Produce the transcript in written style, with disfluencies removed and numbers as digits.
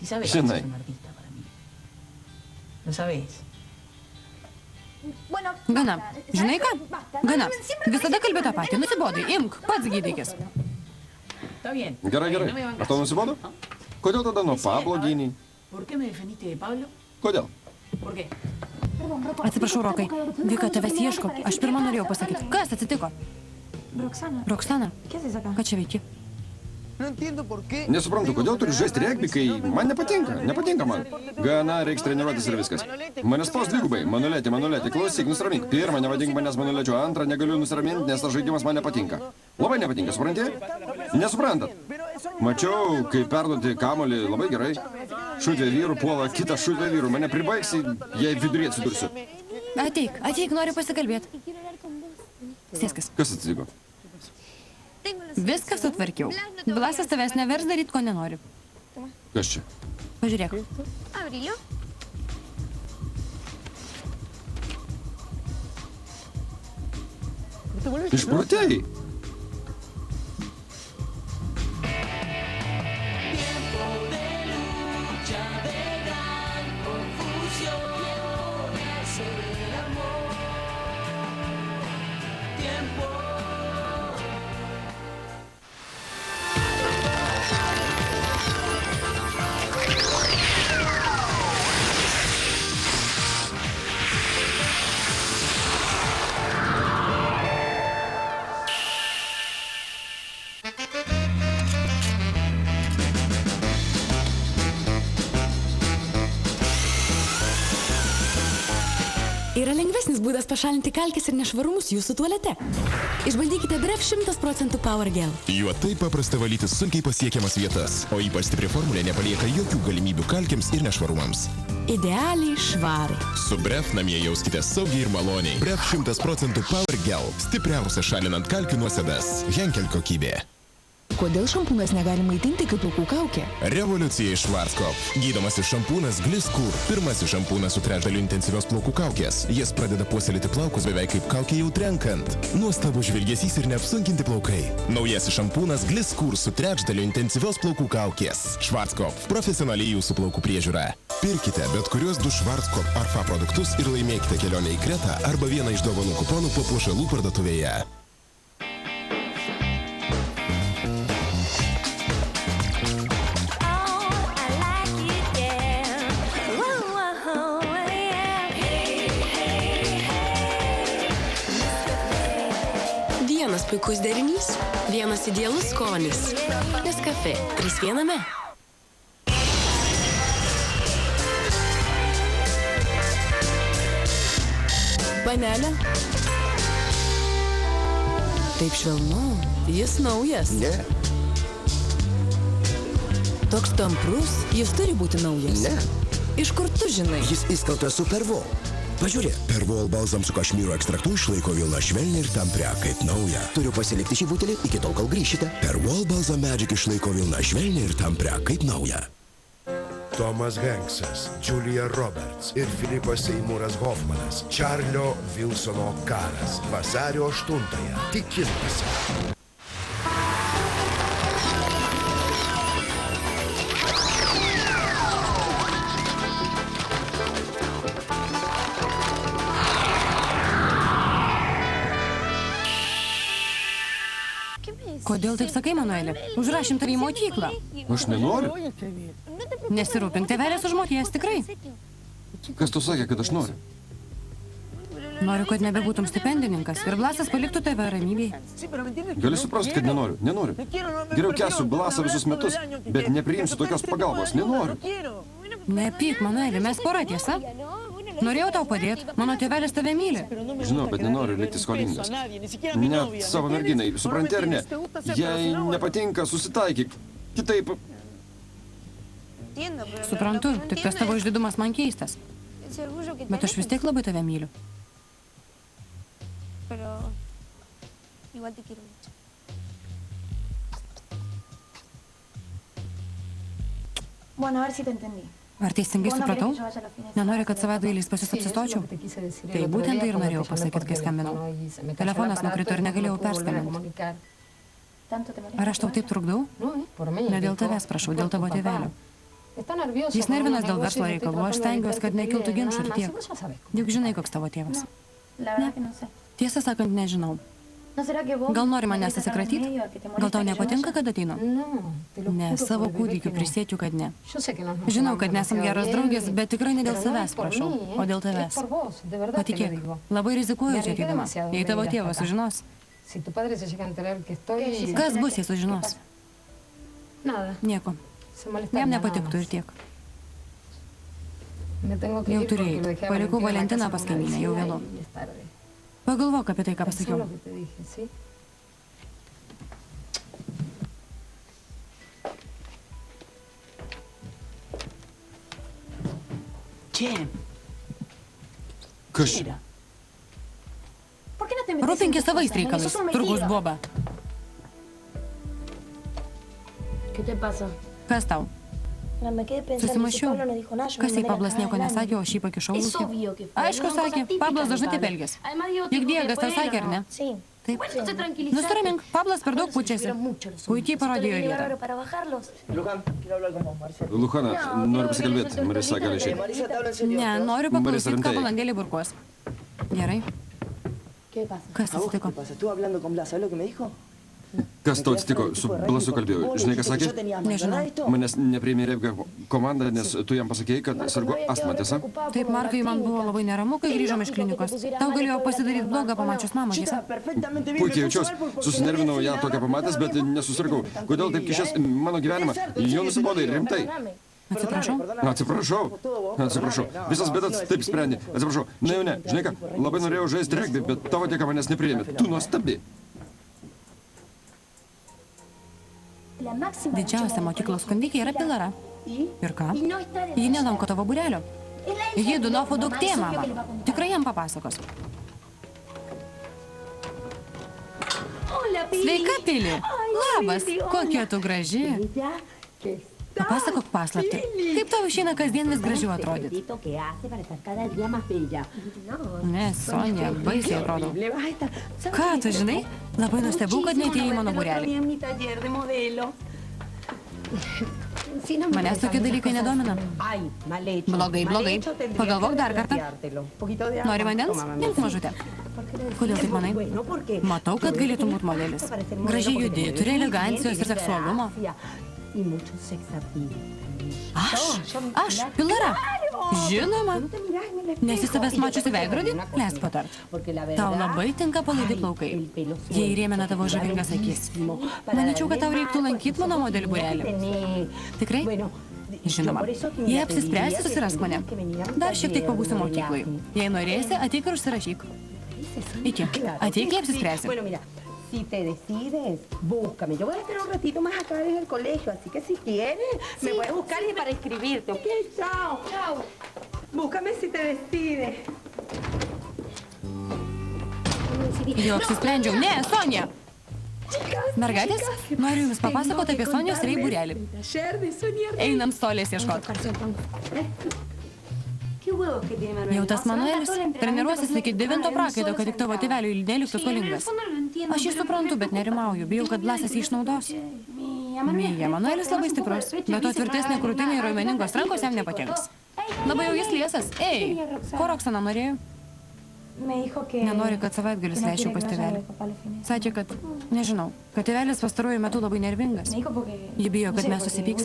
Žinai. Gana. Žinai ką? Gana. Visada kalbė tą patį. Nusibodai. Imk. Pats gydykis. Gerai, gerai. Ar tau nusibodo? Kodėl tada nuo Pablo gynei? Kodėl? Atsiprašau, Rokai. Vika, tavęs ieško. Aš pirmą norėjau pasakyti. Kas atsitiko? Roksana. Ką čia veiki? Nesuprantu, kodėl turiu žaisti regbį, kai man nepatinka. Nepatinka man. Gana, reiks treniruotis ir viskas. Mane spaus dvigubai. Manulėti, klausyk, nusiramink. Pirmą, nevadink manęs manulėčiu. Antrą, negaliu nusiraminti, nes tas žaidimas man nepatinka. Labai nepatinka, supranti? Nesuprantat. Mačiau, kai perduoti kamuolį labai gerai. Šutė vyrų puola, kitą šutė vyrų. Mane pribaigsi, jei viduryje atsidursiu. Ateik, noriu pasikalbėti. Sėskis. Kas atsitiko? Viską sutvarkiau. Blasas tavęs nevers daryti, ko nenori. Kas čia? Pažiūrėk. Išprotėjai? Yra lengvesnis būdas pašalinti kalkes ir nešvarumus jūsų tualete. Išbandykite Bref 100% Power Gel. Juo taip paprasta valyti sunkiai pasiekiamas vietas, o ypač stipri formulė nepalieka jokių galimybių kalkėms ir nešvarumams. Idealiai švarai. Su Bref namie jauskite saugiai ir maloniai. Bref 100% Power Gel. Stipriausia šalinant kalkių nuosėdas. Henkel kokybė. Kodėl šampūnas negali maitinti kaip plaukų kaukė? Revoliucija iš Schwarzkopf. Gydomasis šampūnas Gliskur. Pirmasis šampūnas su trečdaliu intensyvios plaukų kaukės. Jis pradeda puoselėti plaukus beveik kaip kaukė jau trenkant. Nuostabus žvilgesys ir neapsunkinti plaukai. Naujasis šampūnas Gliskur su trečdaliu intensyvios plaukų kaukės. Schwarzkopf. Profesionaliai jūsų plaukų priežiūra. Pirkite bet kuriuos du Schwarzkopf Arfa produktus ir laimėkite kelionę į Kretą arba vieną iš dovanų kuponų papuošalų parduotuvėje. Vienas puikus derinys, vienas idealus skonis. Nescafe, 3 viename. Panelė. Taip švelnu, jis naujas. Ne. Toks tamprus, jis turi būti naujas. Ne. Iš kur tu žinai? Jis įskaltas su Pervol. Pažiūrėk, Pervol balzam su kašmyro ekstraktu išlaiko vilną švelnią ir tamprią, kaip naują. Turiu pasilikti šį butelį iki tol, kol grįšite. Pervol balzam Magic išlaiko vilną švelnią ir tamprią, kaip naują. Tomas Hanksas, Julia Roberts ir Filipas Seymouras Hoffmanas. Čarlio Vilsono karas. Vasario 8-ąją. Tik kinuose. Kodėl taip sakai, Manueli? Užrašym tave į mokyklą. Aš nenoriu. Nesirūpink, tėvelės užmokės, tikrai. Kas tu sakė, kad aš noriu? Noriu, kad nebebūtum stipendininkas ir Blasas paliktų tave ramybėj. Gali suprasti, kad nenoriu. Nenoriu. Geriau kęsiu Blasą visus metus, bet nepriimsiu tokios pagalbos. Nenoriu. Nepyk, Manueli, mes pora, tiesa? Norėjau tau padėti. Mano tėvelis tave myli. Žinau, bet nenoriu likti skolingas. Net savo merginai. Supranti ar ne? Jei nepatinka, susitaikyk. Kitaip... Suprantu, tik tas tavo išdidumas man keistas. Bet aš vis tiek labai tave myliu. Ar teisingai supratau? Nenori, kad savaitgaliais pas jus apsistočiau? Tai būtent tai ir norėjau pasakyti, kai skambinau. Telefonas nukrito ir negalėjau perskambinti. Ar aš tau taip trukdau? Ne dėl tavęs, prašau, dėl tavo tėvelio. Jis nervinas dėl verslo reikalų, aš stengiuosi, kad nekiltų ginčų ir tiek. Juk žinai, koks tavo tėvas. Ne. Tiesą sakant, nežinau. Gal nori manęs atsikratyti? Gal tau nepatinka, kad ateinu? Ne, savo kūdikiu prisiekiu, kad ne. Žinau, kad nesam geros draugės, bet tikrai ne dėl savęs, prašau, o dėl tavęs. Patikėk, labai rizikuoju čia ateidama, jei tavo tėvas sužinos. Kas bus, jei sužinos? Nieko. Jam nepatiktų ir tiek. Jau turėjai. Palikau Valentiną pas kaimynę, jau vėlu. Pagalvok apie tai, ką pasakiau. Kas čia? Rūpinkis savais reikalais, turgus boba. Kas tau? Susimašiau. Kas jei Pablas nieko nesakė, o šį pakišau lūkį? Aišku, sakė. Pablas dažnai taip elgės. Juk Diegas tau sakė, ar ne? Taip. Nusiramink, Pablas per daug pučiasi. Puikiai parodėjo vietą. Luhana, noriu pasikalbėti. Marisa gali išeiti. Ne, noriu paklausyti, ką valandėlį burkuos. Gerai. Kas atsitiko? Kas to atsitiko? Su Blasu kalbėjau. Žinai, ką sakė? Nežinau. Manęs nepriėmė Revga komanda, nes tu jam pasakėjai, kad sargu astma, tiesa? Taip, Markai, man buvo labai neramu, kai grįžom iš klinikos. Tau galėjo pasidaryti blogą pamačius mamą, tiesa? Puikiai jaučiuos. Susinervinau ją tokią pamatęs, bet nesusirgau. Kodėl taip kišęs mano gyvenimą? Jau nusibodai, rimtai. Atsiprašau. Atsiprašau. Visas bėdas taip sprendė. Atsiprašau. Na jau ne. Žinai ką, labai norėjau žaisti regbį, bet tavo dėka manęs nepriėmė. Tu nuostabi. Didžiausia mokyklos skundikė yra Pilara. Ir ką? Ji nelanko tavo būrelio. Ji Dunofo duktė, mama. Tikrai jam papasakos. Sveika, Pili. Labas. Kokia tu graži. Papasakok paslaptį. Kaip tau išeina kasdien vis gražiau atrodyti? Ne, Sonja, baisiai atrodo. Ką, tu žinai? Labai nustebau, kad neatėjai į mano būrelį. Manęs tokie dalykai nedomina. Blogai. Pagalvok dar kartą. Nori vandens? Imk mažutę. Kodėl taip manai? Matau, kad galėtum būti modelis. Gražiai judi, turi elegancijos ir seksualumo. Aš, Pilara. Žinoma. Nesi savęs mačiusi veidrodį? Leisk patart. Tau labai tinka palaidi plaukai. Jie įrėmina tavo žavingas akis. Manyčiau, kad tau reiktų lankyti mano modelių būrelį. Tikrai? Žinoma. Jei apsispręsi, susirask mane. Dar šiek tiek pabūsiu mokyklai. Jei norėsi, ateik ir užsirašyk. Iki. Ateik, jei apsispręsi. Si te decides, búscame. Yo voy a estar un ratito más acá en el colegio, así que si quieres, me puedes buscar y para escribirte, ¿ok? Chao. Chao. Búscame si te decides. Jau apsisprendžiau. Ne, Sonja. Mergaitės, noriu jums papasakoti apie Sonjos Rei būrelį. Einam solės ieškoti. Jau tas Manuelis treniruosis iki 9 prakaito, kad tik tavo tėveliui neliktų skolingas. Aš jį suprantu, bet nerimauju. Bijau, kad Blasas jį išnaudos. Mija, Manuelis labai stiprus, bet to tvirtesnė krūtinė ir raumeningos rankos jam nepakenks. Labai jau jis liesas. Ei, ko Roksana norėjo? Nenori, kad savaitgalis leisčiau pas tėvelį. Sakė, kad, nežinau, kad tėvelis pastaruoju metu labai nervingas. Ji bijo, kad mes susipyksime.